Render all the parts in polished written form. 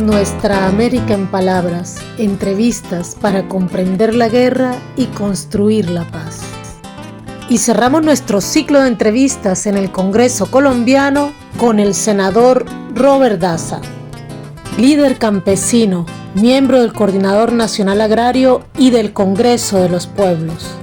Nuestra América en Palabras, entrevistas para comprender la guerra y construir la paz. Y cerramos nuestro ciclo de entrevistas en el Congreso colombiano con el senador Robert Daza, líder campesino, miembro del Coordinador Nacional Agrario y del Congreso de los Pueblos.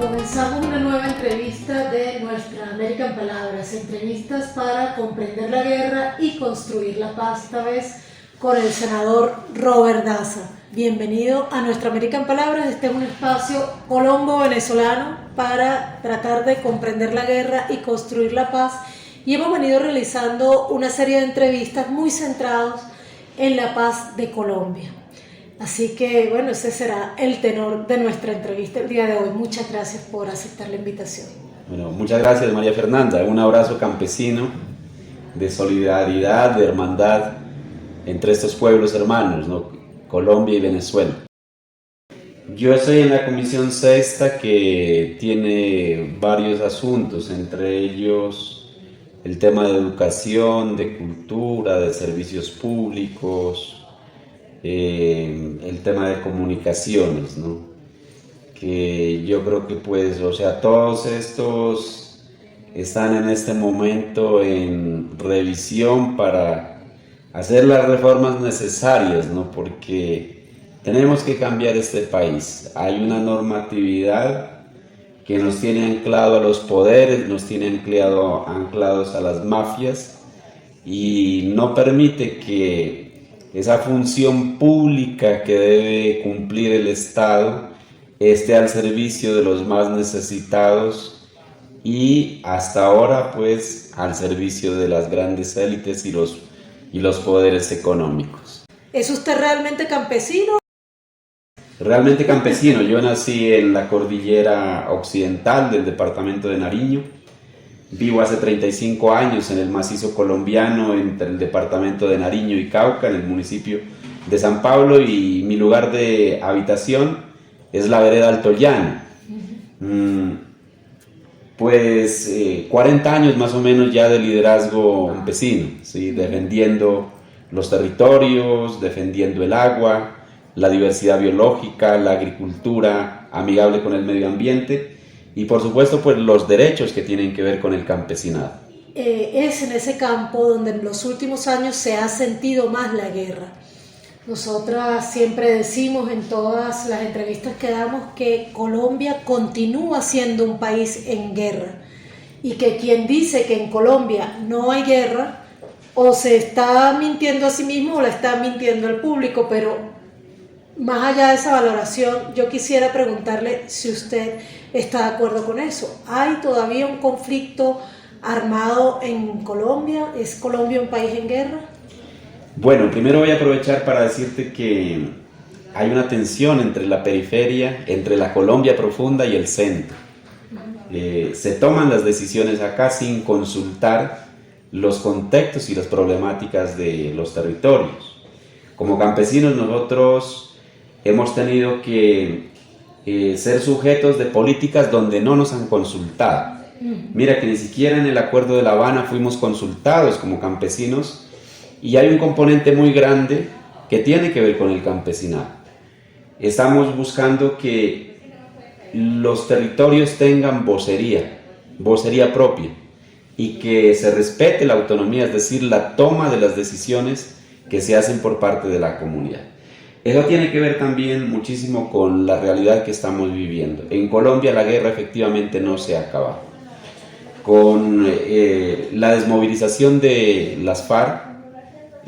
Comenzamos una nueva entrevista de Nuestra América en Palabras, entrevistas para comprender la guerra y construir la paz, esta vez con el senador Robert Daza. Bienvenido a Nuestra América en Palabras. Este es un espacio colombo-venezolano para tratar de comprender la guerra y construir la paz, y hemos venido realizando una serie de entrevistas muy centrados en la paz de Colombia. Así que, bueno, ese será el tenor de nuestra entrevista el día de hoy. Muchas gracias por aceptar la invitación. Bueno, muchas gracias, María Fernanda. Un abrazo campesino de solidaridad, de hermandad entre estos pueblos hermanos, ¿no? Colombia y Venezuela. Yo estoy en la Comisión Sexta, que tiene varios asuntos, entre ellos el tema de educación, de cultura, de servicios públicos, el tema de comunicaciones, ¿no? Que yo creo que todos estos están en este momento en revisión para hacer las reformas necesarias, ¿no? Porque tenemos que cambiar este país. Hay una normatividad que nos tiene anclado a los poderes, nos tiene anclados a las mafias, y no permite que esa función pública que debe cumplir el Estado esté al servicio de los más necesitados y hasta ahora pues al servicio de las grandes élites y los poderes económicos. ¿Es usted realmente campesino? Realmente campesino. Yo nací en la cordillera occidental del departamento de Nariño. Vivo hace 35 años en el macizo colombiano, entre el departamento de Nariño y Cauca, en el municipio de San Pablo, y mi lugar de habitación es la vereda Alto Llano. 40 años más o menos ya de liderazgo campesino, ¿sí? Defendiendo los territorios, defendiendo el agua, la diversidad biológica, la agricultura amigable con el medio ambiente, y por supuesto pues los derechos que tienen que ver con el campesinado. Es en ese campo donde en los últimos años se ha sentido más la guerra. Nosotras siempre decimos en todas las entrevistas que damos que Colombia continúa siendo un país en guerra, y que quien dice que en Colombia no hay guerra o se está mintiendo a sí mismo o le está mintiendo al público. Pero más allá de esa valoración, yo quisiera preguntarle si usted está de acuerdo con eso. ¿Hay todavía un conflicto armado en Colombia? ¿Es Colombia un país en guerra? Bueno, primero voy a aprovechar para decirte que hay una tensión entre la periferia, entre la Colombia profunda y el centro. Se toman las decisiones acá sin consultar los contextos y las problemáticas de los territorios. Como campesinos nosotros hemos tenido que ser sujetos de políticas donde no nos han consultado. Mira que ni siquiera en el Acuerdo de La Habana fuimos consultados como campesinos, y hay un componente muy grande que tiene que ver con el campesinado. Estamos buscando que los territorios tengan vocería propia, y que se respete la autonomía, es decir, la toma de las decisiones que se hacen por parte de la comunidad. Eso tiene que ver también muchísimo con la realidad que estamos viviendo. En Colombia la guerra efectivamente no se ha acabado. Con la desmovilización de las FARC,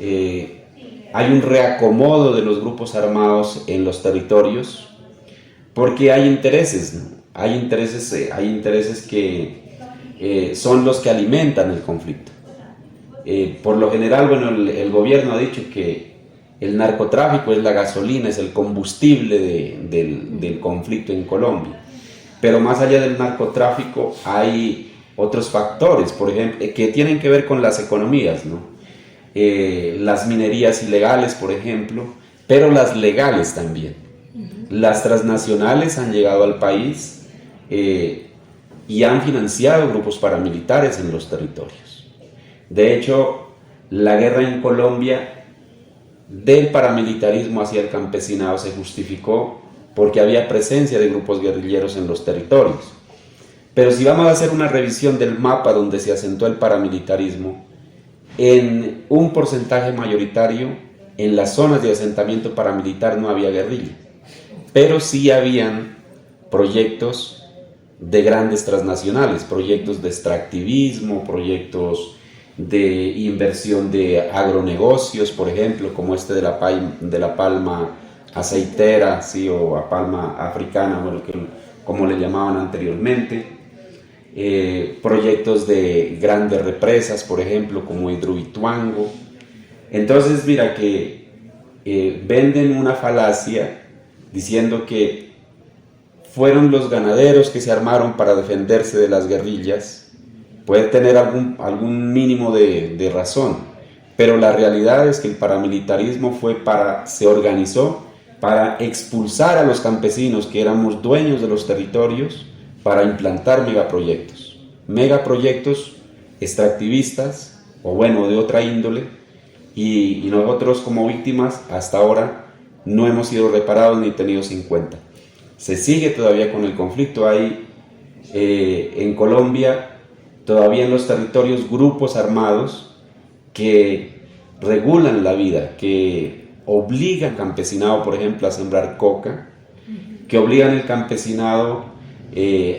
hay un reacomodo de los grupos armados en los territorios, porque hay intereses, ¿no? Hay intereses que son los que alimentan el conflicto. Por lo general, bueno, el gobierno ha dicho que el narcotráfico es la gasolina, es el combustible del conflicto en Colombia. Pero más allá del narcotráfico hay otros factores, por ejemplo, que tienen que ver con las economías, ¿no? Las minerías ilegales, por ejemplo, pero las legales también. Las transnacionales han llegado al país y han financiado grupos paramilitares en los territorios. De hecho, la guerra en Colombia del paramilitarismo hacia el campesinado se justificó porque había presencia de grupos guerrilleros en los territorios. Pero si vamos a hacer una revisión del mapa donde se asentó el paramilitarismo, en un porcentaje mayoritario, en las zonas de asentamiento paramilitar no había guerrilla, pero sí habían proyectos de grandes transnacionales, proyectos de extractivismo, proyectos de inversión de agronegocios, por ejemplo, como este de la palma aceitera, ¿sí? O a palma africana, como le llamaban anteriormente. Proyectos de grandes represas, por ejemplo, como Hidroituango. Entonces, mira que venden una falacia diciendo que fueron los ganaderos que se armaron para defenderse de las guerrillas. Puede tener algún mínimo de razón, pero la realidad es que el paramilitarismo se organizó para expulsar a los campesinos que éramos dueños de los territorios, para implantar megaproyectos extractivistas, o bueno, de otra índole, y nosotros como víctimas hasta ahora no hemos sido reparados ni tenidos en cuenta. Se sigue todavía con el conflicto. Hay en Colombia, todavía en los territorios, grupos armados que regulan la vida, que obligan al campesinado, por ejemplo, a sembrar coca, que obligan al campesinado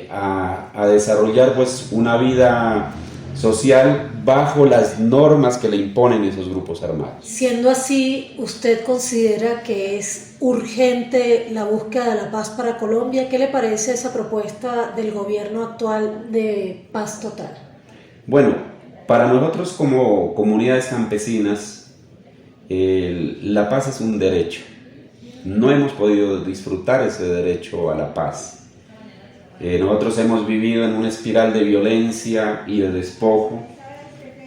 a desarrollar pues una vida social bajo las normas que le imponen esos grupos armados. Siendo así, ¿usted considera que es urgente la búsqueda de la paz para Colombia? ¿Qué le parece esa propuesta del gobierno actual de paz total? Bueno, para nosotros como comunidades campesinas, la paz es un derecho. No hemos podido disfrutar ese derecho a la paz. Nosotros hemos vivido en una espiral de violencia y de despojo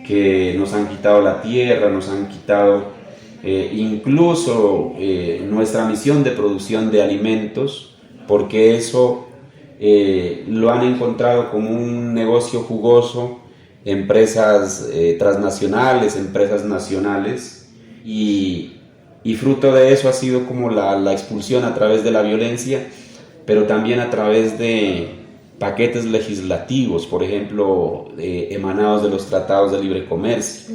que nos han quitado la tierra, nos han quitado incluso nuestra misión de producción de alimentos, porque eso lo han encontrado como un negocio jugoso, empresas transnacionales, empresas nacionales, y fruto de eso ha sido como la expulsión a través de la violencia, pero también a través de paquetes legislativos, por ejemplo, emanados de los tratados de libre comercio,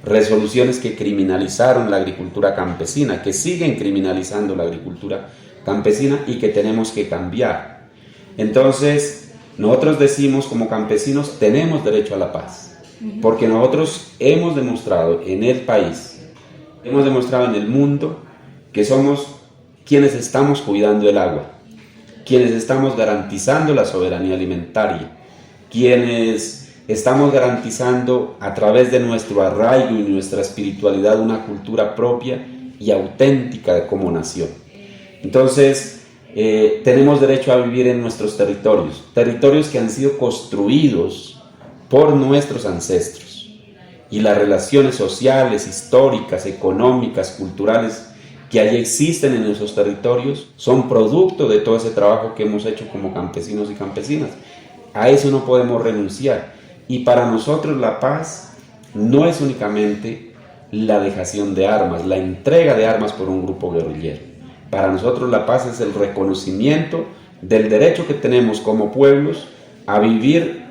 resoluciones que criminalizaron la agricultura campesina, que siguen criminalizando la agricultura campesina y que tenemos que cambiar. Entonces, nosotros decimos como campesinos, tenemos derecho a la paz, porque nosotros hemos demostrado en el país, hemos demostrado en el mundo, que somos quienes estamos cuidando el agua, quienes estamos garantizando la soberanía alimentaria, quienes estamos garantizando a través de nuestro arraigo y nuestra espiritualidad una cultura propia y auténtica como nación. Entonces, tenemos derecho a vivir en nuestros territorios que han sido construidos por nuestros ancestros, y las relaciones sociales, históricas, económicas, culturales que allí existen en esos territorios son producto de todo ese trabajo que hemos hecho como campesinos y campesinas. A eso no podemos renunciar. Y para nosotros la paz no es únicamente la dejación de armas, la entrega de armas por un grupo guerrillero. Para nosotros la paz es el reconocimiento del derecho que tenemos como pueblos a vivir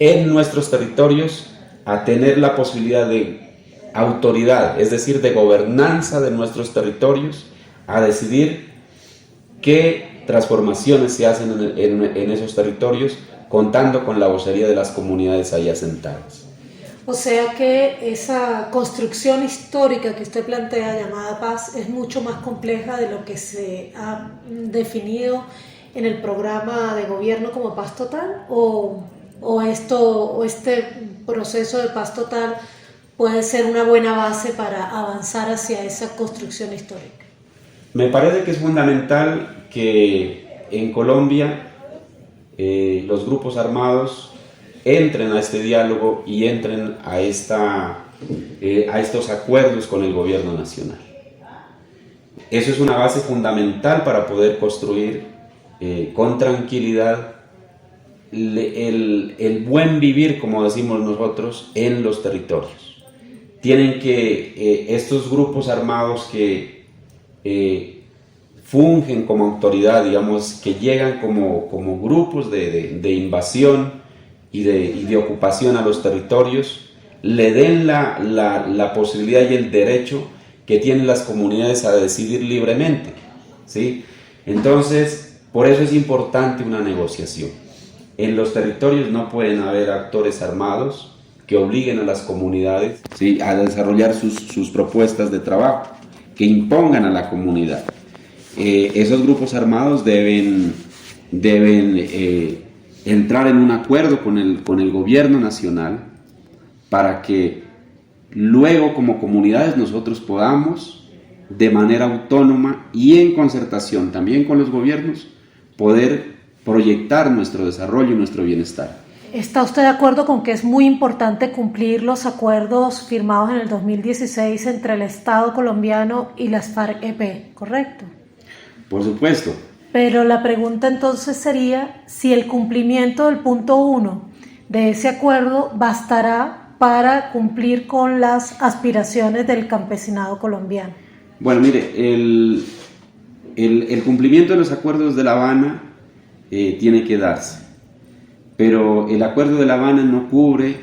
en nuestros territorios, a tener la posibilidad de autoridad, es decir, de gobernanza de nuestros territorios, a decidir qué transformaciones se hacen en esos territorios, contando con la vocería de las comunidades ahí asentadas. O sea que esa construcción histórica que usted plantea, llamada paz, es mucho más compleja de lo que se ha definido en el programa de gobierno como paz total, o este proceso de paz total puede ser una buena base para avanzar hacia esa construcción histórica. Me parece que es fundamental que en Colombia los grupos armados entren a este diálogo y entren a estos acuerdos con el gobierno nacional. Eso es una base fundamental para poder construir con tranquilidad el buen vivir, como decimos nosotros, en los territorios. tienen que, estos grupos armados que fungen como autoridad, digamos, que llegan como grupos de invasión y de ocupación a los territorios, le den la posibilidad y el derecho que tienen las comunidades a decidir libremente, ¿sí? Entonces, por eso es importante una negociación. En los territorios no pueden haber actores armados que obliguen a las comunidades, ¿sí?, a desarrollar sus propuestas de trabajo, que impongan a la comunidad. Esos grupos armados deben entrar en un acuerdo con el gobierno nacional para que luego como comunidades nosotros podamos de manera autónoma y en concertación también con los gobiernos poder proyectar nuestro desarrollo y nuestro bienestar. ¿Está usted de acuerdo con que es muy importante cumplir los acuerdos firmados en el 2016 entre el Estado colombiano y las FARC-EP, correcto? Por supuesto. Pero la pregunta entonces sería si el cumplimiento del punto 1 de ese acuerdo bastará para cumplir con las aspiraciones del campesinado colombiano. Bueno, mire, el cumplimiento de los acuerdos de La Habana tiene que darse, pero el acuerdo de La Habana no cubre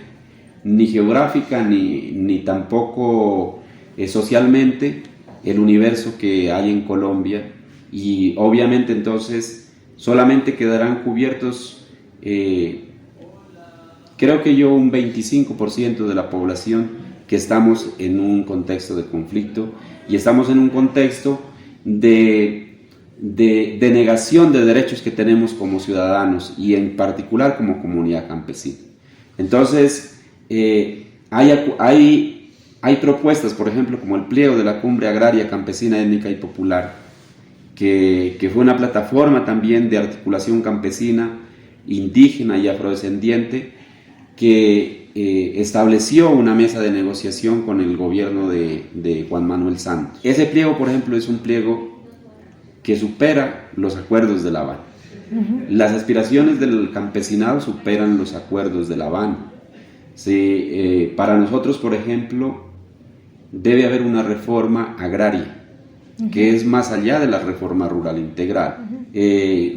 ni geográfica ni tampoco socialmente el universo que hay en Colombia, y obviamente entonces solamente quedarán cubiertos creo que yo un 25% de la población que estamos en un contexto de conflicto y estamos en un contexto de negación de derechos que tenemos como ciudadanos y en particular como comunidad campesina. Entonces hay propuestas, por ejemplo, como el pliego de la Cumbre Agraria Campesina Étnica y Popular, que fue una plataforma también de articulación campesina, indígena y afrodescendiente, que estableció una mesa de negociación con el gobierno de Juan Manuel Santos. Ese pliego, por ejemplo, es un pliego que supera los acuerdos de La Habana. Las aspiraciones del campesinado superan los acuerdos de La Habana. Sí, para nosotros, por ejemplo, debe haber una reforma agraria, que es más allá de la reforma rural integral.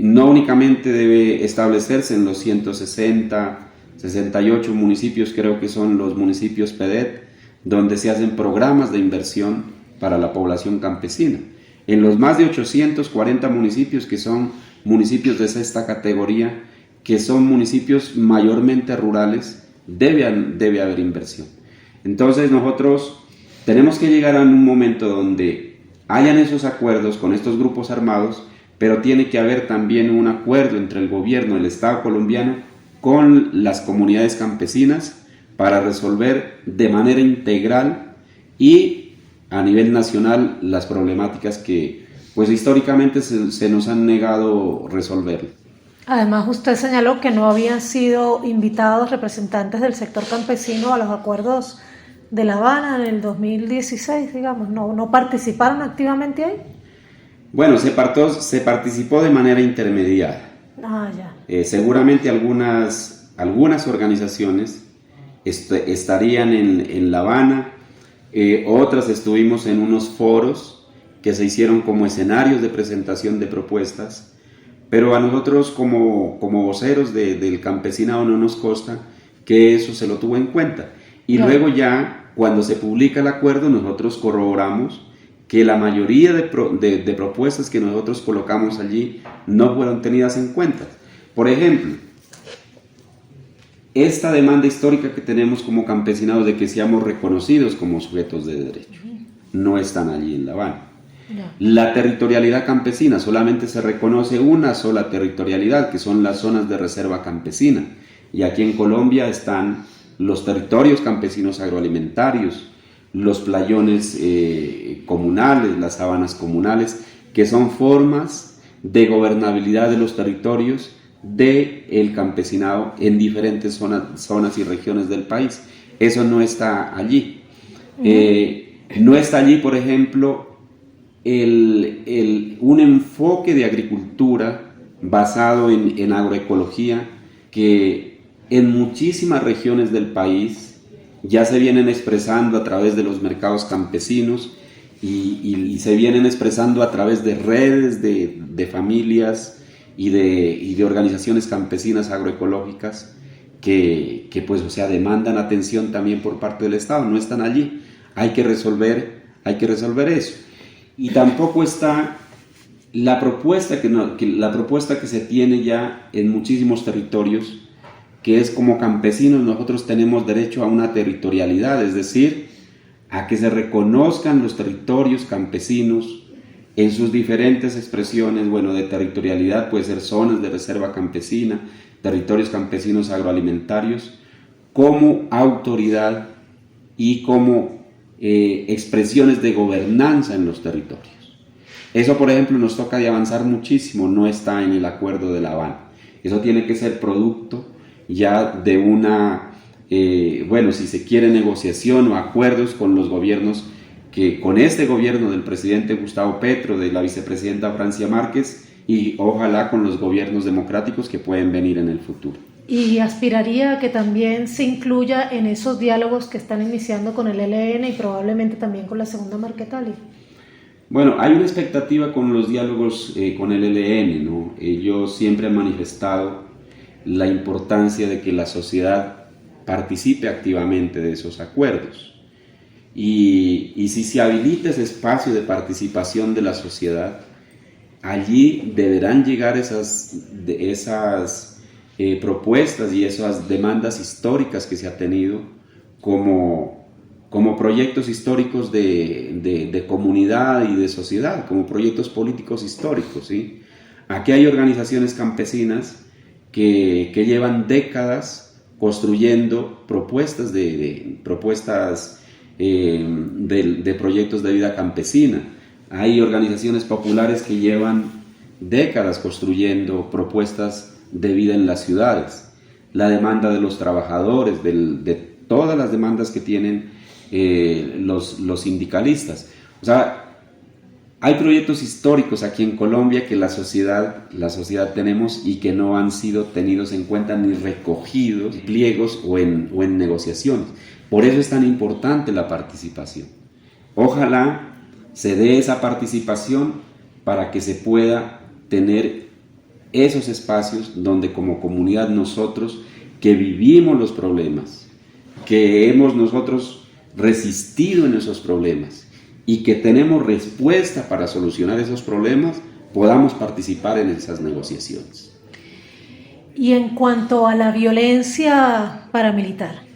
No únicamente debe establecerse en los 168 municipios, creo que son los municipios PEDET, donde se hacen programas de inversión para la población campesina. En los más de 840 municipios que son municipios de sexta categoría, que son municipios mayormente rurales, debe haber inversión. Entonces nosotros tenemos que llegar a un momento donde hayan esos acuerdos con estos grupos armados, pero tiene que haber también un acuerdo entre el gobierno del Estado colombiano con las comunidades campesinas para resolver de manera integral y a nivel nacional las problemáticas que pues históricamente se nos han negado resolver. Además, usted señaló que no habían sido invitados representantes del sector campesino a los acuerdos de La Habana en el 2016, digamos, ¿no participaron activamente ahí? Bueno, se participó de manera intermediaria. Ya. Seguramente algunas organizaciones estarían en La Habana, otras estuvimos en unos foros que se hicieron como escenarios de presentación de propuestas, pero a nosotros como voceros del campesinado no nos consta que eso se lo tuvo en cuenta. Y claro, luego ya, cuando se publica el acuerdo, nosotros corroboramos que la mayoría de propuestas que nosotros colocamos allí no fueron tenidas en cuenta. Por ejemplo, esta demanda histórica que tenemos como campesinados de que seamos reconocidos como sujetos de derecho, no están allí en La Habana. La territorialidad campesina, solamente se reconoce una sola territorialidad, que son las zonas de reserva campesina. Y aquí en Colombia están los territorios campesinos agroalimentarios, los playones comunales, las sabanas comunales, que son formas de gobernabilidad de los territorios del campesinado en diferentes zonas y regiones del país. Eso no está allí. No está allí, por ejemplo, un enfoque de agricultura basado en agroecología que en muchísimas regiones del país ya se vienen expresando a través de los mercados campesinos y se vienen expresando a través de redes de familias y de organizaciones campesinas agroecológicas que pues, o sea, demandan atención también por parte del Estado, no están allí, hay que resolver eso. Y tampoco está la propuesta que se tiene ya en muchísimos territorios, que es como campesinos nosotros tenemos derecho a una territorialidad, es decir, a que se reconozcan los territorios campesinos en sus diferentes expresiones, bueno, de territorialidad, puede ser zonas de reserva campesina, territorios campesinos agroalimentarios, como autoridad y como expresiones de gobernanza en los territorios. Eso, por ejemplo, nos toca de avanzar muchísimo, no está en el Acuerdo de La Habana. Eso tiene que ser producto ya de una, bueno, si se quiere, negociación o acuerdos con los gobiernos, que con este gobierno del presidente Gustavo Petro, de la vicepresidenta Francia Márquez, y ojalá con los gobiernos democráticos que pueden venir en el futuro. Y aspiraría a que también se incluya en esos diálogos que están iniciando con el ELN y probablemente también con la Segunda Marquetalia. Bueno, hay una expectativa con los diálogos con el ELN, ¿no? Ellos siempre han manifestado la importancia de que la sociedad participe activamente de esos acuerdos. Y si se habilita ese espacio de participación de la sociedad, allí deberán llegar esas propuestas y esas demandas históricas que se ha tenido como proyectos históricos de comunidad y de sociedad, como proyectos políticos históricos, ¿sí? Aquí hay organizaciones campesinas que llevan décadas construyendo propuestas de proyectos de vida campesina. Hay organizaciones populares que llevan décadas construyendo propuestas de vida en las ciudades. La demanda de los trabajadores, de todas las demandas que tienen los sindicalistas. O sea, hay proyectos históricos aquí en Colombia que la sociedad tenemos y que no han sido tenidos en cuenta ni recogidos en pliegos o en negociaciones. Por eso es tan importante la participación. Ojalá se dé esa participación para que se pueda tener esos espacios donde como comunidad nosotros que vivimos los problemas, que hemos nosotros resistido en esos problemas y que tenemos respuesta para solucionar esos problemas, podamos participar en esas negociaciones. Y en cuanto a la violencia paramilitar,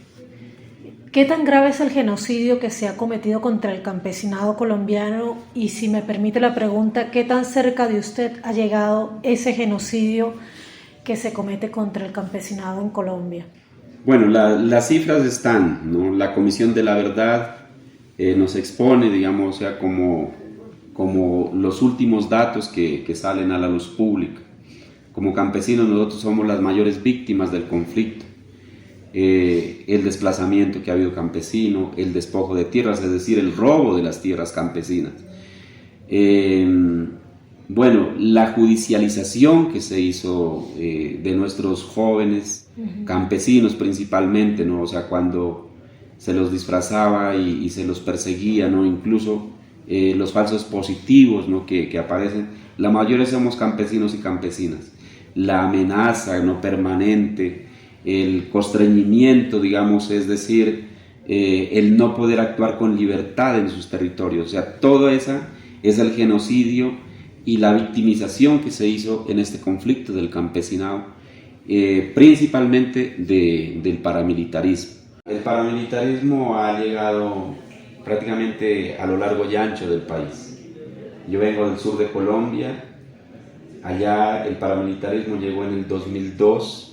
¿qué tan grave es el genocidio que se ha cometido contra el campesinado colombiano? Y si me permite la pregunta, ¿qué tan cerca de usted ha llegado ese genocidio que se comete contra el campesinado en Colombia? Bueno, las cifras están, ¿no? La Comisión de la Verdad nos expone, digamos, o sea, como los últimos datos que salen a la luz pública. Como campesinos nosotros somos las mayores víctimas del conflicto. El desplazamiento que ha habido campesino, el despojo de tierras, es decir, el robo de las tierras campesinas. Bueno, la judicialización que se hizo de nuestros jóvenes campesinos principalmente, ¿no? O sea, cuando se los disfrazaba y se los perseguía, ¿no? Incluso los falsos positivos, ¿no? que aparecen, la mayoría somos campesinos y campesinas. La amenaza, ¿no? permanente, el constreñimiento, digamos, es decir, el no poder actuar con libertad en sus territorios. O sea, todo eso es el genocidio y la victimización que se hizo en este conflicto del campesinado, principalmente del paramilitarismo. El paramilitarismo ha llegado prácticamente a lo largo y ancho del país. Yo vengo del sur de Colombia, allá el paramilitarismo llegó en el 2002,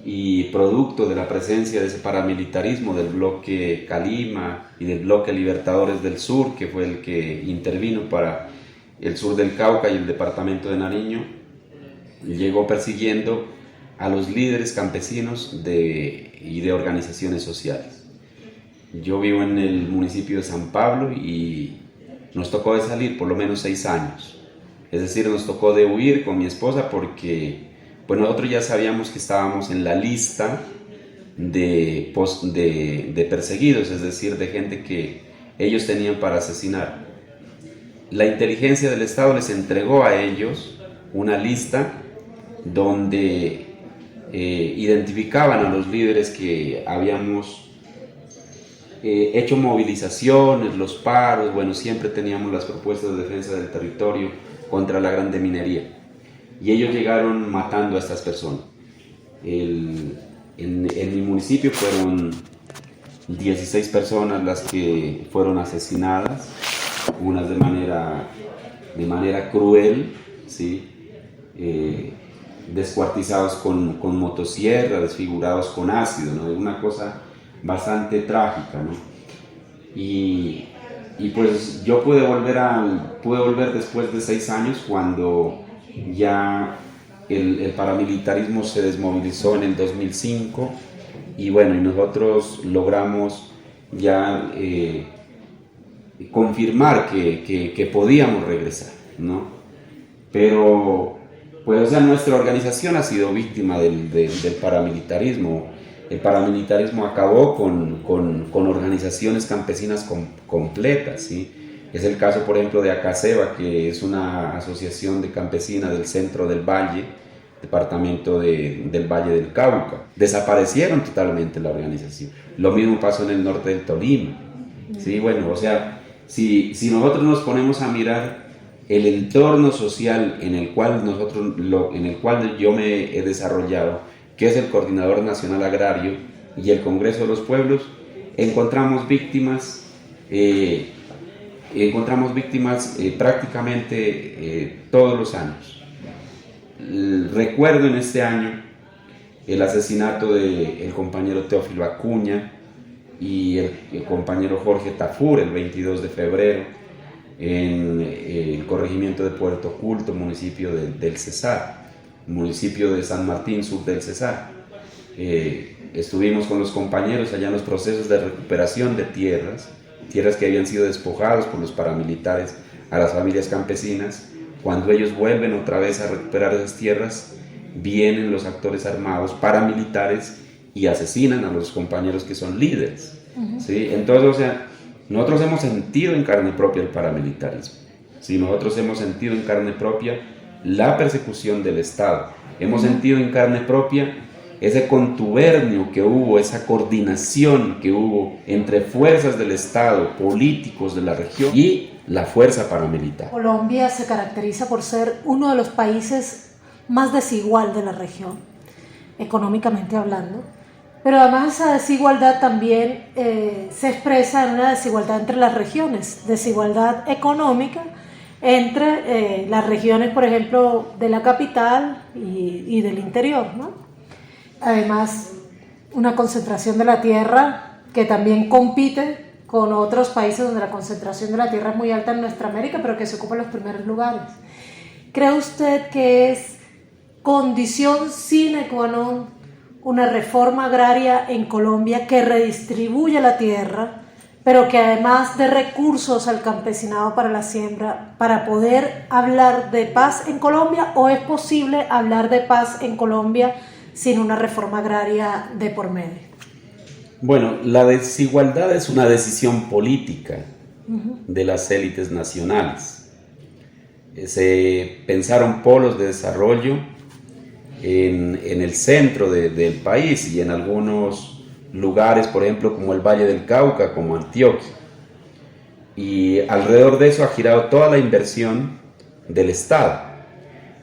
y producto de la presencia de ese paramilitarismo del bloque Calima y del bloque Libertadores del Sur, que fue el que intervino para el sur del Cauca y el departamento de Nariño, llegó persiguiendo a los líderes campesinos y de organizaciones sociales. Yo vivo en el municipio de San Pablo y nos tocó de salir por lo menos 6 años. Es decir, nos tocó de huir con mi esposa porque pues nosotros ya sabíamos que estábamos en la lista de perseguidos, es decir, de gente que ellos tenían para asesinar. La inteligencia del Estado les entregó a ellos una lista donde identificaban a los líderes que habíamos hecho movilizaciones, los paros, bueno, siempre teníamos las propuestas de defensa del territorio contra la grande minería. Y ellos llegaron matando a estas personas. En mi municipio fueron 16 personas las que fueron asesinadas, unas de manera cruel, ¿sí? Descuartizados con motosierra, desfigurados con ácido, ¿no? Es una cosa bastante trágica, ¿no? Y pues yo pude volver después de 6 años, cuando ya el paramilitarismo se desmovilizó en el 2005, y bueno, y nosotros logramos ya confirmar que podíamos regresar, ¿no? Pero pues, o sea, nuestra organización ha sido víctima del paramilitarismo. El paramilitarismo acabó con organizaciones campesinas completas, ¿sí? Es el caso, por ejemplo, de ACACEBA, que es una asociación de campesinas del centro del Valle, departamento del Valle del Cauca. Desaparecieron totalmente la organización. Lo mismo pasó en el norte del Tolima, ¿sí? Bueno, o sea, si nosotros nos ponemos a mirar el entorno social en el cual yo me he desarrollado, que es el Coordinador Nacional Agrario y el Congreso de los Pueblos, encontramos víctimas prácticamente todos los años. Recuerdo en este año el asesinato del compañero Teófilo Acuña y el compañero Jorge Tafur el 22 de febrero en el corregimiento de Puerto Oculto, municipio del Cesar, municipio de San Martín, sur del Cesar. Estuvimos con los compañeros allá en los procesos de recuperación de tierras que habían sido despojadas por los paramilitares a las familias campesinas. Cuando ellos vuelven otra vez a recuperar esas tierras, vienen los actores armados paramilitares y asesinan a los compañeros que son líderes, ¿sí? Entonces, o sea, nosotros hemos sentido en carne propia el paramilitarismo, ¿sí? Nosotros hemos sentido en carne propia la persecución del Estado, hemos sentido en carne propia ese contubernio que hubo, esa coordinación que hubo entre fuerzas del Estado, políticos de la región y la fuerza paramilitar. Colombia se caracteriza por ser uno de los países más desigual de la región, económicamente hablando, pero además esa desigualdad también se expresa en una desigualdad entre las regiones, desigualdad económica entre las regiones, por ejemplo, de la capital y del interior, ¿no? Además, una concentración de la tierra que también compite con otros países donde la concentración de la tierra es muy alta en nuestra América, pero que se ocupan los primeros lugares. ¿Cree usted que es condición sine qua non una reforma agraria en Colombia que redistribuya la tierra, pero que además dé recursos al campesinado para la siembra, para poder hablar de paz en Colombia? ¿O es posible hablar de paz en Colombia sin una reforma agraria de por medio? Bueno, la desigualdad es una decisión política de las élites nacionales. Se pensaron polos de desarrollo en el centro del país y en algunos lugares, por ejemplo, como el Valle del Cauca, como Antioquia. Y alrededor de eso ha girado toda la inversión del Estado.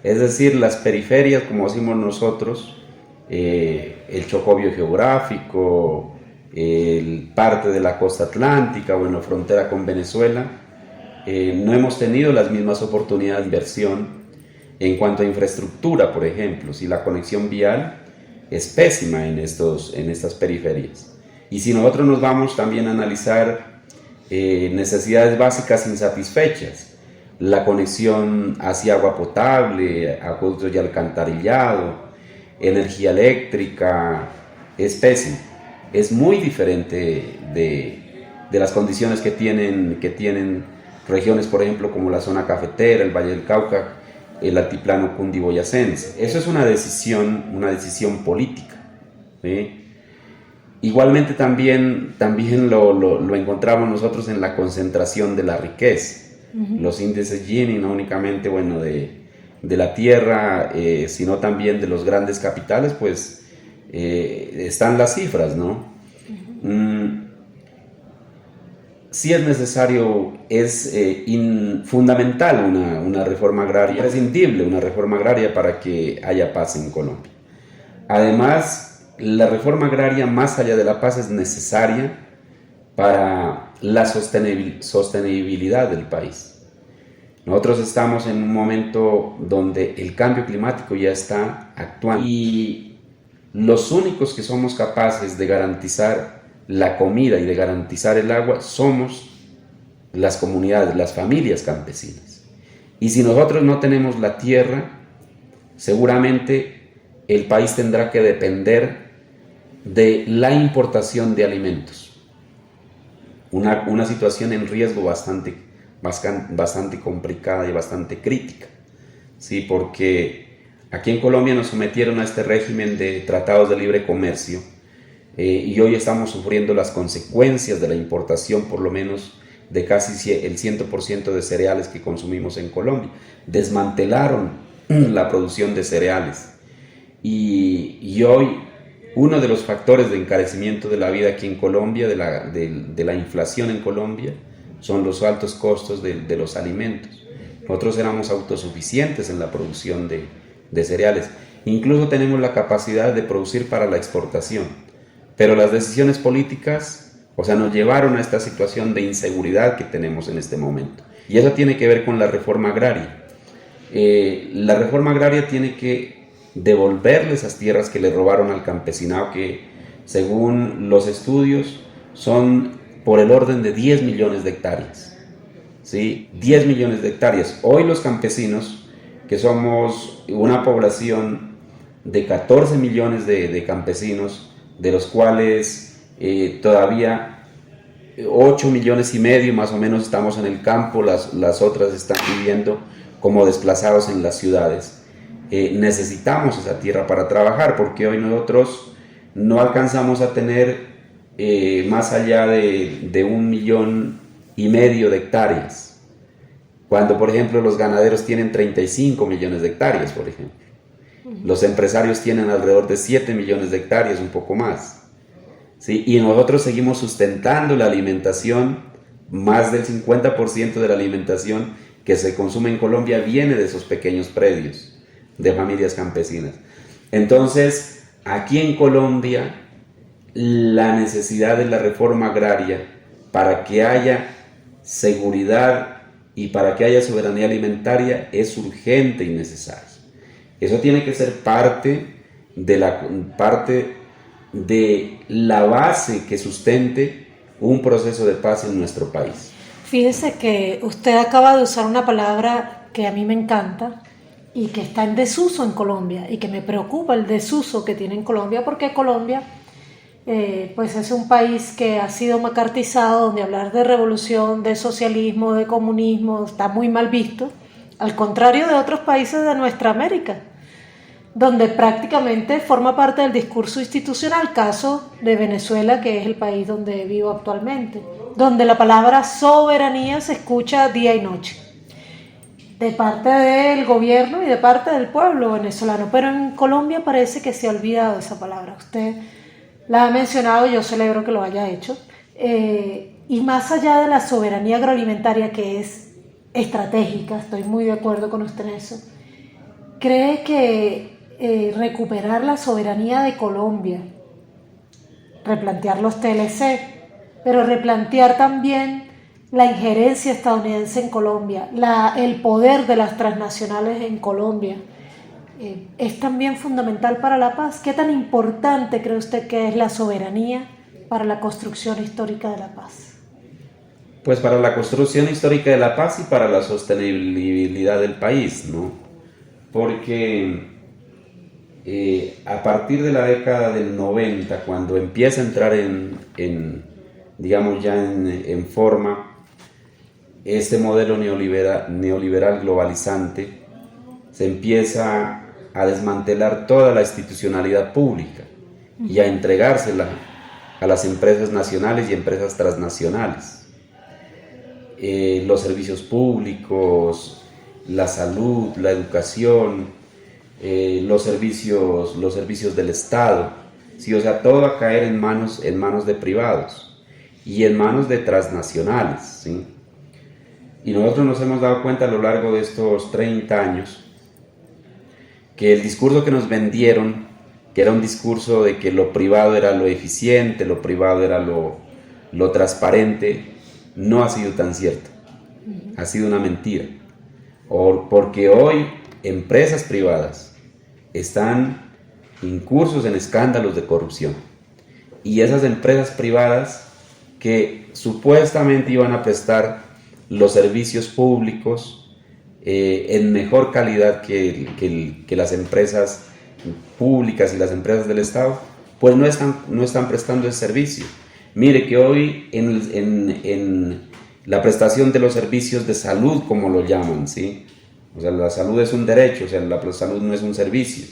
Es decir, las periferias, como decimos nosotros, el Chocó biogeográfico, parte de la costa atlántica, bueno, frontera con Venezuela, no hemos tenido las mismas oportunidades de inversión en cuanto a infraestructura, por ejemplo. Si la conexión vial es pésima en estas periferias. Y si nosotros nos vamos también a analizar necesidades básicas insatisfechas, la conexión hacia agua potable, acueductos y alcantarillado, energía eléctrica, es pésima. Es muy diferente de las condiciones que tienen regiones, por ejemplo, como la zona cafetera, el Valle del Cauca, el altiplano cundiboyacense. Eso es una decisión política, ¿sí? Igualmente también lo encontramos nosotros en la concentración de la riqueza. Los índices Gini, no únicamente de la tierra, sino también de los grandes capitales, pues están las cifras, ¿no? Sí es necesario, es fundamental una reforma agraria, imprescindible una reforma agraria para que haya paz en Colombia. Además, la reforma agraria, más allá de la paz, es necesaria para la sostenibilidad del país. Nosotros estamos en un momento donde el cambio climático ya está actuando y los únicos que somos capaces de garantizar la comida y de garantizar el agua somos las comunidades, las familias campesinas. Y si nosotros no tenemos la tierra, seguramente el país tendrá que depender de la importación de alimentos. Una situación en riesgo bastante complicada y bastante crítica, ¿sí? Porque aquí en Colombia nos sometieron a este régimen de tratados de libre comercio y hoy estamos sufriendo las consecuencias de la importación, por lo menos de casi el 100% de cereales que consumimos en Colombia. Desmantelaron la producción de cereales y hoy uno de los factores de encarecimiento de la vida aquí en Colombia, de la inflación en Colombia, son los altos costos de los alimentos. Nosotros éramos autosuficientes en la producción de cereales. Incluso tenemos la capacidad de producir para la exportación. Pero las decisiones políticas, nos llevaron a esta situación de inseguridad que tenemos en este momento. Y eso tiene que ver con la reforma agraria. La reforma agraria tiene que devolverle esas tierras que le robaron al campesinado, que según los estudios son por el orden de 10 millones de hectáreas, ¿sí? 10 millones de hectáreas. Hoy los campesinos, que somos una población de 14 millones de campesinos, de los cuales todavía 8 millones y medio más o menos estamos en el campo, las otras están viviendo como desplazados en las ciudades. Necesitamos esa tierra para trabajar, porque hoy nosotros no alcanzamos a tener más allá de 1,5 millones de hectáreas, cuando por ejemplo los ganaderos tienen 35 millones de hectáreas, por ejemplo. Los empresarios tienen alrededor de 7 millones de hectáreas, un poco más, ¿sí? Y nosotros seguimos sustentando la alimentación. Más del 50% de la alimentación que se consume en Colombia viene de esos pequeños predios de familias campesinas. Entonces, aquí en Colombia, la necesidad de la reforma agraria para que haya seguridad y para que haya soberanía alimentaria es urgente y necesaria. Eso tiene que ser parte de la base que sustente un proceso de paz en nuestro país. Fíjese que usted acaba de usar una palabra que a mí me encanta y que está en desuso en Colombia, y que me preocupa el desuso que tiene en Colombia, porque Colombia pues es un país que ha sido macartizado, donde hablar de revolución, de socialismo, de comunismo está muy mal visto, al contrario de otros países de nuestra América, donde prácticamente forma parte del discurso institucional, caso de Venezuela, que es el país donde vivo actualmente, donde la palabra soberanía se escucha día y noche, de parte del gobierno y de parte del pueblo venezolano. Pero en Colombia parece que se ha olvidado esa palabra. Usted la ha mencionado, yo celebro que lo haya hecho. Y más allá de la soberanía agroalimentaria, que es estratégica, estoy muy de acuerdo con usted en eso, ¿cree que recuperar la soberanía de Colombia, replantear los TLC, pero replantear también la injerencia estadounidense en Colombia, el poder de las transnacionales en Colombia, es también fundamental para la paz? ¿Qué tan importante cree usted que es la soberanía para la construcción histórica de la paz? Pues para la construcción histórica de la paz y para la sostenibilidad del país, ¿no? Porque a partir de la década del 90, cuando empieza a entrar digamos ya en forma este modelo neoliberal globalizante, se empieza a desmantelar toda la institucionalidad pública y a entregársela a las empresas nacionales y empresas transnacionales. Los servicios públicos, la salud, la educación, los servicios del Estado, ¿sí? O sea, todo va a caer en manos de privados y en manos de transnacionales, ¿sí? Y nosotros nos hemos dado cuenta a lo largo de estos 30 años que el discurso que nos vendieron, que era un discurso de que lo privado era lo eficiente, lo privado era lo transparente, no ha sido tan cierto. Ha sido una mentira. Porque hoy empresas privadas están incursos en escándalos de corrupción. Y esas empresas privadas que supuestamente iban a prestar los servicios públicos en mejor calidad que las empresas públicas y las empresas del Estado, pues no están prestando ese servicio. Mire que hoy en la prestación de los servicios de salud, como lo llaman, ¿sí? O sea, la salud es un derecho, o sea, la salud no es un servicio.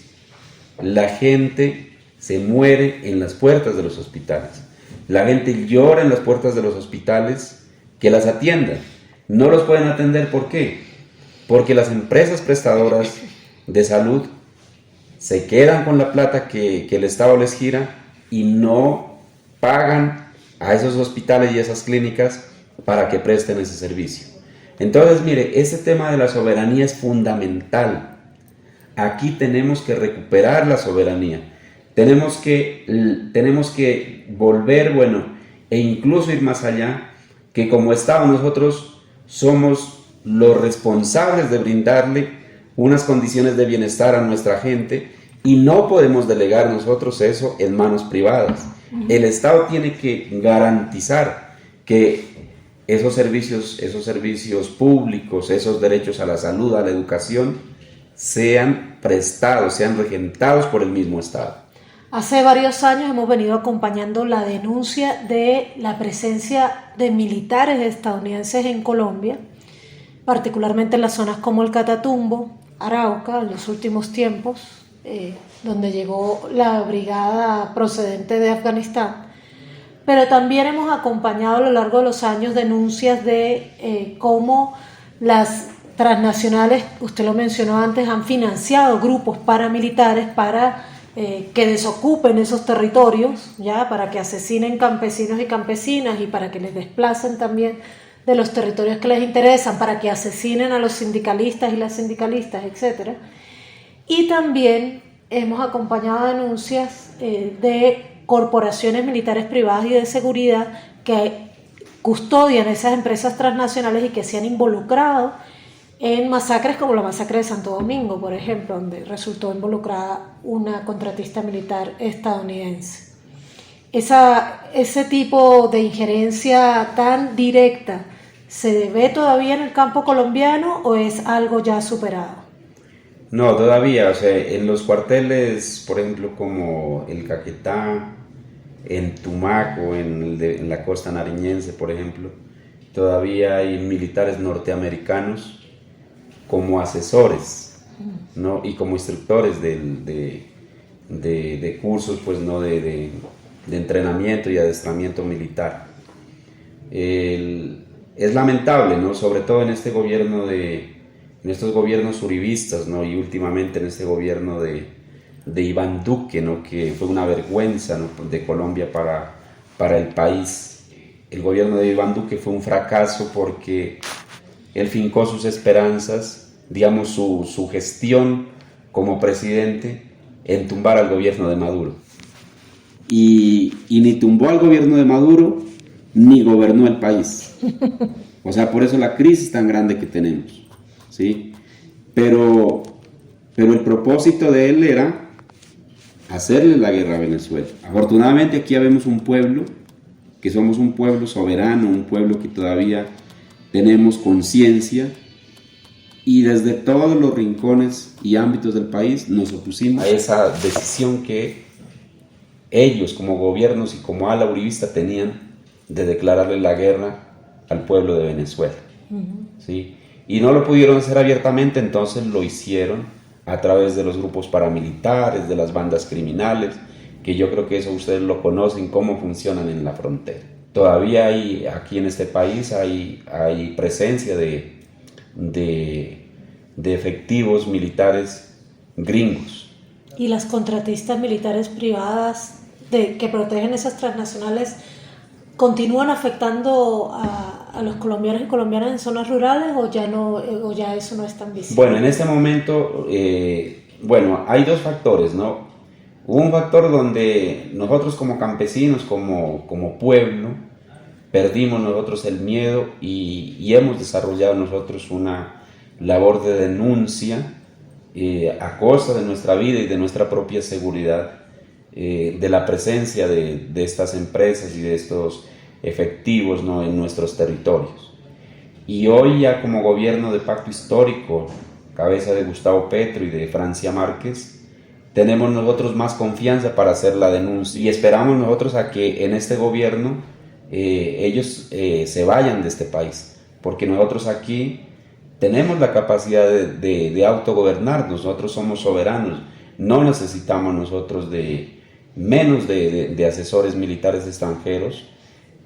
La gente se muere en las puertas de los hospitales. La gente llora en las puertas de los hospitales que las atiendan. No los pueden atender, ¿por qué? Porque las empresas prestadoras de salud se quedan con la plata que el Estado les gira y no pagan a esos hospitales y esas clínicas para que presten ese servicio. Entonces, mire, ese tema de la soberanía es fundamental. Aquí tenemos que recuperar la soberanía. Tenemos que volver, e incluso ir más allá, que como Estado nosotros somos los responsables de brindarle unas condiciones de bienestar a nuestra gente y no podemos delegar nosotros eso en manos privadas. El Estado tiene que garantizar que esos servicios públicos, esos derechos a la salud, a la educación, sean prestados, sean regentados por el mismo Estado. Hace varios años hemos venido acompañando la denuncia de la presencia de militares estadounidenses en Colombia, particularmente en las zonas como el Catatumbo, Arauca, en los últimos tiempos, donde llegó la brigada procedente de Afganistán. Pero también hemos acompañado a lo largo de los años denuncias de cómo las transnacionales, usted lo mencionó antes, han financiado grupos paramilitares para que desocupen esos territorios, ya, para que asesinen campesinos y campesinas y para que les desplacen también de los territorios que les interesan, para que asesinen a los sindicalistas y las sindicalistas, etc. Y también hemos acompañado denuncias de corporaciones militares privadas y de seguridad que custodian esas empresas transnacionales y que se han involucrado en masacres como la masacre de Santo Domingo, por ejemplo, donde resultó involucrada una contratista militar estadounidense. Ese tipo de injerencia tan directa, ¿se ve todavía en el campo colombiano o es algo ya superado? No, todavía, o sea, en los cuarteles, por ejemplo, como el Caquetá, en Tumaco, en la costa nariñense, por ejemplo, todavía hay militares norteamericanos como asesores, ¿no? Y como instructores de cursos, pues, ¿no? de entrenamiento y adiestramiento militar. Es lamentable, ¿no? Sobre todo en este gobierno en estos gobiernos uribistas, ¿no? Y últimamente en este gobierno de Iván Duque, ¿no? Que fue una vergüenza, ¿no? de Colombia para el país. El gobierno de Iván Duque fue un fracaso porque él fincó sus esperanzas, digamos su gestión como presidente, en tumbar al gobierno de Maduro. Y ni tumbó al gobierno de Maduro, ni gobernó el país. O sea, por eso la crisis tan grande que tenemos, ¿sí? Pero el propósito de él era hacerle la guerra a Venezuela. Afortunadamente aquí habemos un pueblo, que somos un pueblo soberano, un pueblo que todavía tenemos conciencia, y desde todos los rincones y ámbitos del país nos opusimos a esa decisión que ellos como gobiernos y como ala uribista tenían de declararle la guerra al pueblo de Venezuela. ¿Sí? Y no lo pudieron hacer abiertamente, entonces lo hicieron a través de los grupos paramilitares, de las bandas criminales, que yo creo que eso ustedes lo conocen, cómo funcionan en la frontera. Todavía hay, aquí en este país hay presencia de efectivos militares gringos. ¿Y las contratistas militares privadas que protegen esas transnacionales continúan afectando a los colombianos y colombianas en zonas rurales o ya eso no es tan visible? Bueno, en este momento, hay dos factores, ¿no? Hubo un factor donde nosotros como campesinos, como pueblo, perdimos nosotros el miedo y hemos desarrollado nosotros una labor de denuncia a costa de nuestra vida y de nuestra propia seguridad, de la presencia de estas empresas y de estos efectivos, ¿no?, en nuestros territorios. Y hoy ya como gobierno de pacto histórico, cabeza de Gustavo Petro y de Francia Márquez, tenemos nosotros más confianza para hacer la denuncia y esperamos nosotros a que en este gobierno ellos se vayan de este país, porque nosotros aquí tenemos la capacidad de autogobernarnos, nosotros somos soberanos, no necesitamos nosotros menos de asesores militares extranjeros,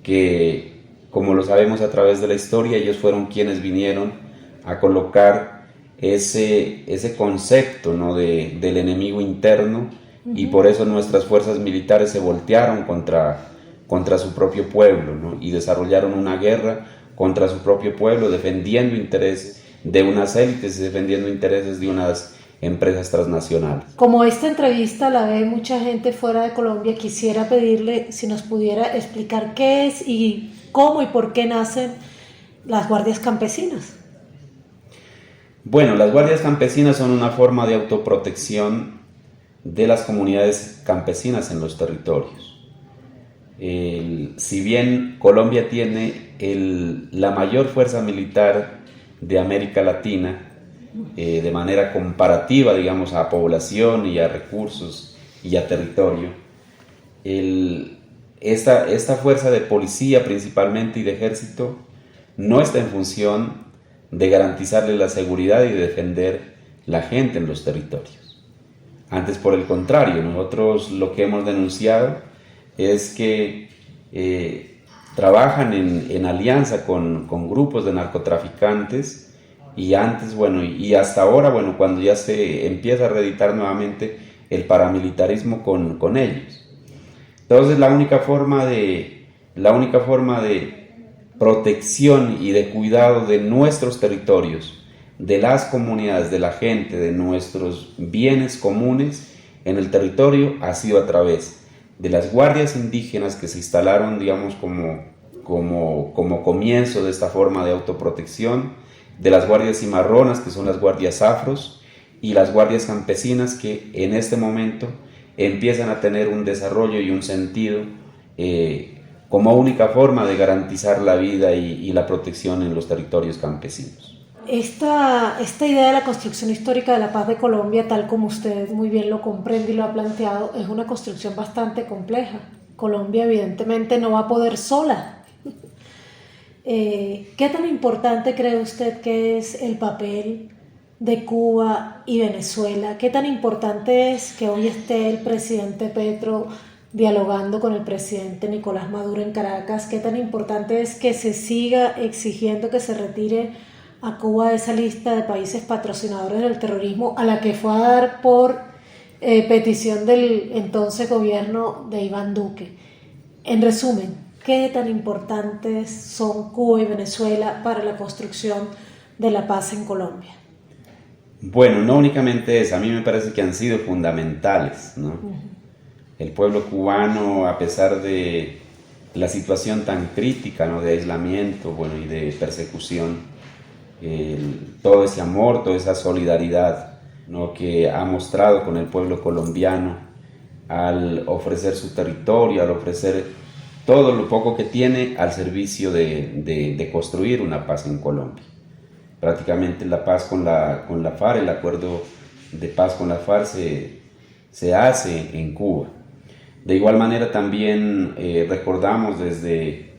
que como lo sabemos a través de la historia, ellos fueron quienes vinieron a colocar ese concepto, ¿no?, del enemigo interno, y por eso nuestras fuerzas militares se voltearon contra su propio pueblo, ¿no?, y desarrollaron una guerra contra su propio pueblo, defendiendo intereses de unas élites y defendiendo intereses de unas empresas transnacionales. Como esta entrevista la ve mucha gente fuera de Colombia, quisiera pedirle si nos pudiera explicar qué es y cómo y por qué nacen las guardias campesinas. Bueno, las guardias campesinas son una forma de autoprotección de las comunidades campesinas en los territorios. Si bien Colombia tiene la mayor fuerza militar de América Latina, de manera comparativa, digamos, a población y a recursos y a territorio, esta fuerza de policía principalmente y de ejército no está en función de garantizarle la seguridad y de defender la gente en los territorios. Antes, por el contrario, nosotros lo que hemos denunciado es que trabajan en alianza con grupos de narcotraficantes y antes, y hasta ahora, cuando ya se empieza a reeditar nuevamente el paramilitarismo con ellos. Entonces la única forma de protección y de cuidado de nuestros territorios, de las comunidades, de la gente, de nuestros bienes comunes en el territorio ha sido a través de las guardias indígenas que se instalaron, digamos, como comienzo de esta forma de autoprotección, de las guardias cimarronas, que son las guardias afros, y las guardias campesinas, que en este momento empiezan a tener un desarrollo y un sentido como única forma de garantizar la vida y la protección en los territorios campesinos. Esta idea de la construcción histórica de la paz de Colombia, tal como usted muy bien lo comprende y lo ha planteado, es una construcción bastante compleja. Colombia evidentemente no va a poder sola. ¿Qué tan importante cree usted que es el papel de Cuba y Venezuela? ¿Qué tan importante es que hoy esté el presidente Petro dialogando con el presidente Nicolás Maduro en Caracas? ¿Qué tan importante es que se siga exigiendo que se retire a Cuba de esa lista de países patrocinadores del terrorismo a la que fue a dar por petición del entonces gobierno de Iván Duque? En resumen, ¿qué tan importantes son Cuba y Venezuela para la construcción de la paz en Colombia? Bueno, no únicamente eso, a mí me parece que han sido fundamentales, ¿no? El pueblo cubano, a pesar de la situación tan crítica, ¿no?, de aislamiento, y de persecución, todo ese amor, toda esa solidaridad, ¿no?, que ha mostrado con el pueblo colombiano al ofrecer su territorio, al ofrecer todo lo poco que tiene al servicio de construir una paz en Colombia. Prácticamente la paz con la FARC, el acuerdo de paz con la FARC se hace en Cuba. De igual manera también recordamos desde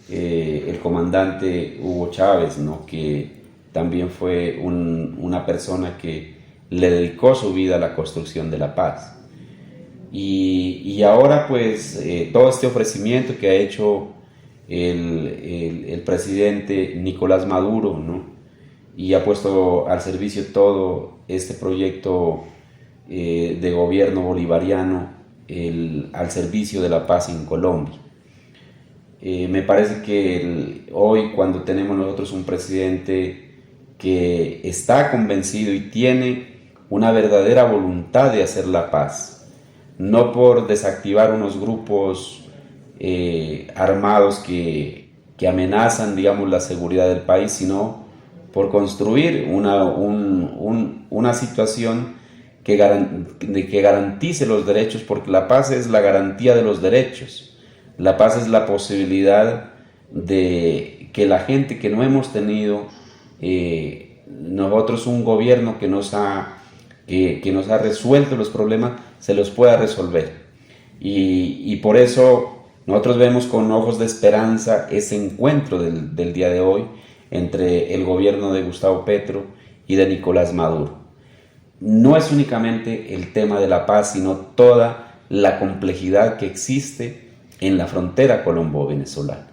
el comandante Hugo Chávez, ¿no?, que también fue una persona que le dedicó su vida a la construcción de la paz. Y ahora pues todo este ofrecimiento que ha hecho el presidente Nicolás Maduro, ¿no? Y ha puesto al servicio todo este proyecto de gobierno bolivariano al servicio de la paz en Colombia. Me parece que hoy, cuando tenemos nosotros un presidente que está convencido y tiene una verdadera voluntad de hacer la paz, no por desactivar unos grupos armados que amenazan, digamos, la seguridad del país, sino por construir una situación que garantice los derechos, porque la paz es la garantía de los derechos. La paz es la posibilidad de que la gente que no hemos tenido, nosotros un gobierno que nos ha resuelto los problemas, se los pueda resolver. Y por eso nosotros vemos con ojos de esperanza ese encuentro del día de hoy entre el gobierno de Gustavo Petro y de Nicolás Maduro. No es únicamente el tema de la paz, sino toda la complejidad que existe en la frontera colombo-venezolana.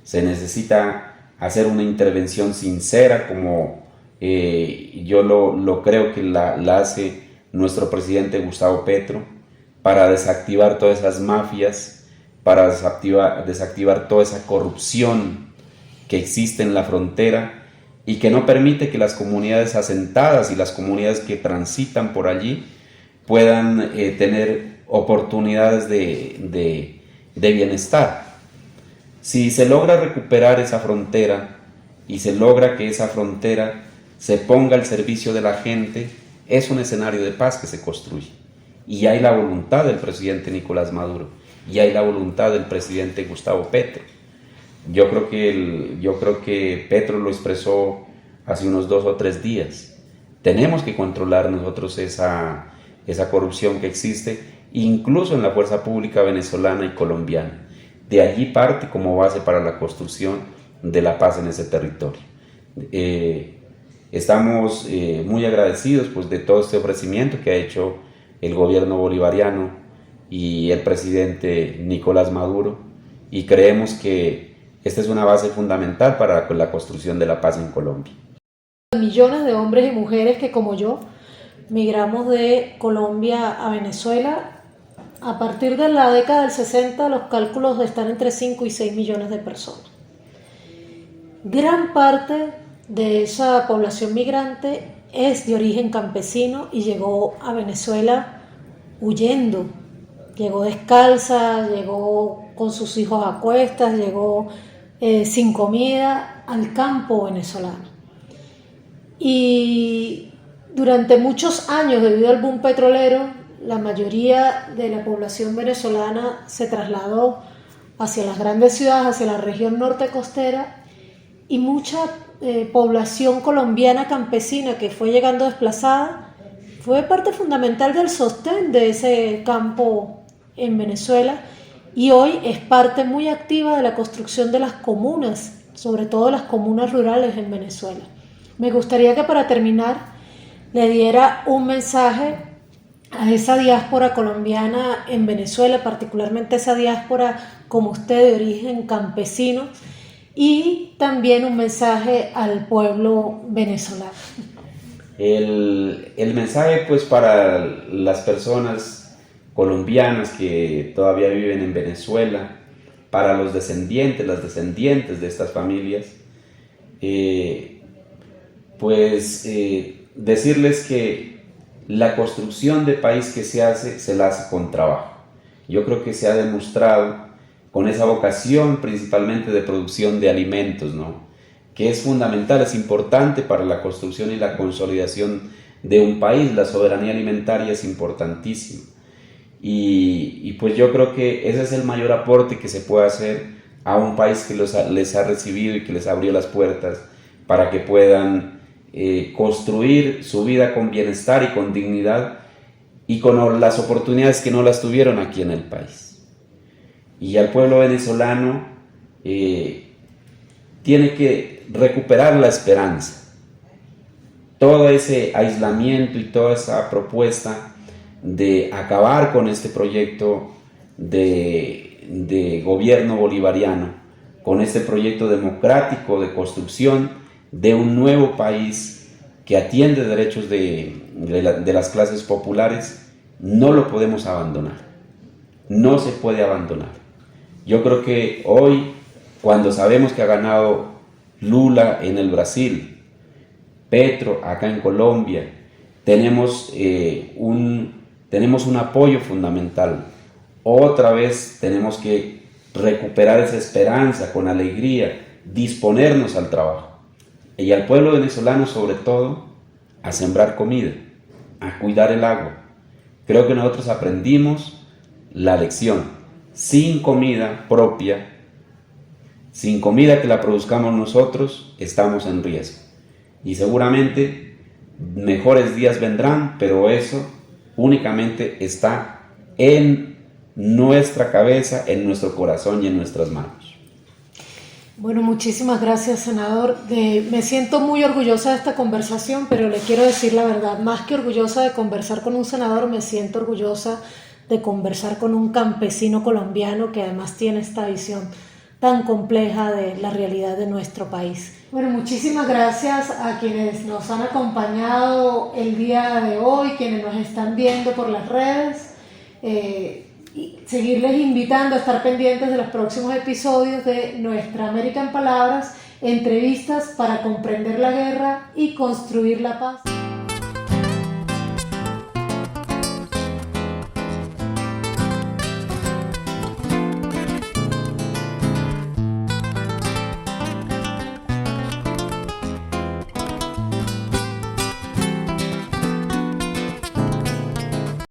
Se necesita hacer una intervención sincera, como yo lo creo que la hace nuestro presidente Gustavo Petro, para desactivar todas esas mafias, para desactivar toda esa corrupción que existe en la frontera y que no permite que las comunidades asentadas y las comunidades que transitan por allí puedan tener oportunidades de bienestar. Si se logra recuperar esa frontera y se logra que esa frontera se ponga al servicio de la gente, es un escenario de paz que se construye. Y hay la voluntad del presidente Nicolás Maduro, y hay la voluntad del presidente Gustavo Petro. Yo creo que Petro lo expresó hace unos 2 o 3 días. Tenemos que controlar nosotros esa corrupción que existe, incluso en la fuerza pública venezolana y colombiana. De allí parte como base para la construcción de la paz en ese territorio. Estamos muy agradecidos pues, de todo este ofrecimiento que ha hecho el gobierno bolivariano y el presidente Nicolás Maduro, y creemos que esta es una base fundamental para la construcción de la paz en Colombia. Millones de hombres y mujeres que, como yo, migramos de Colombia a Venezuela. A partir de la década del 60, los cálculos están entre 5 y 6 millones de personas. Gran parte de esa población migrante es de origen campesino y llegó a Venezuela huyendo. Llegó descalza, llegó con sus hijos a cuestas, llegó sin comida al campo venezolano. Y durante muchos años, debido al boom petrolero, la mayoría de la población venezolana se trasladó hacia las grandes ciudades, hacia la región norte costera, y mucha población colombiana campesina que fue llegando desplazada fue parte fundamental del sostén de ese campo en Venezuela, y hoy es parte muy activa de la construcción de las comunas, sobre todo las comunas rurales en Venezuela. Me gustaría que para terminar le diera un mensaje a esa diáspora colombiana en Venezuela, particularmente esa diáspora como usted de origen campesino, y también un mensaje al pueblo venezolano. El mensaje pues para las personas colombianas que todavía viven en Venezuela, para los descendientes, las descendientes de estas familias, decirles que la construcción de país que se la hace con trabajo. Yo creo que se ha demostrado con esa vocación principalmente de producción de alimentos, ¿no?, que es fundamental, es importante para la construcción y la consolidación de un país. La soberanía alimentaria es importantísima. Y pues yo creo que ese es el mayor aporte que se puede hacer a un país que les ha recibido y que les abrió las puertas para que puedan construir su vida con bienestar y con dignidad y con las oportunidades que no las tuvieron aquí en el país. Y al pueblo venezolano tiene que recuperar la esperanza. Todo ese aislamiento y toda esa propuesta de acabar con este proyecto de gobierno bolivariano, con este proyecto democrático de construcción de un nuevo país que atiende derechos de las clases populares. No lo podemos abandonar, no se puede abandonar. Yo creo que hoy, cuando sabemos que ha ganado Lula en el Brasil, Petro acá en Colombia, tenemos un apoyo fundamental. Otra vez tenemos que recuperar esa esperanza con alegría, disponernos al trabajo. Y al pueblo venezolano, sobre todo, a sembrar comida, a cuidar el agua. Creo que nosotros aprendimos la lección. Sin comida propia, sin comida que la produzcamos nosotros, estamos en riesgo. Y seguramente mejores días vendrán, pero eso únicamente está en nuestra cabeza, en nuestro corazón y en nuestras manos. Bueno, muchísimas gracias, senador. Me siento muy orgullosa de esta conversación, pero le quiero decir la verdad, más que orgullosa de conversar con un senador, me siento orgullosa de conversar con un campesino colombiano que además tiene esta visión tan compleja de la realidad de nuestro país. Bueno, muchísimas gracias a quienes nos han acompañado el día de hoy, quienes nos están viendo por las redes. Y seguirles invitando a estar pendientes de los próximos episodios de Nuestra América en Palabras, entrevistas para comprender la guerra y construir la paz.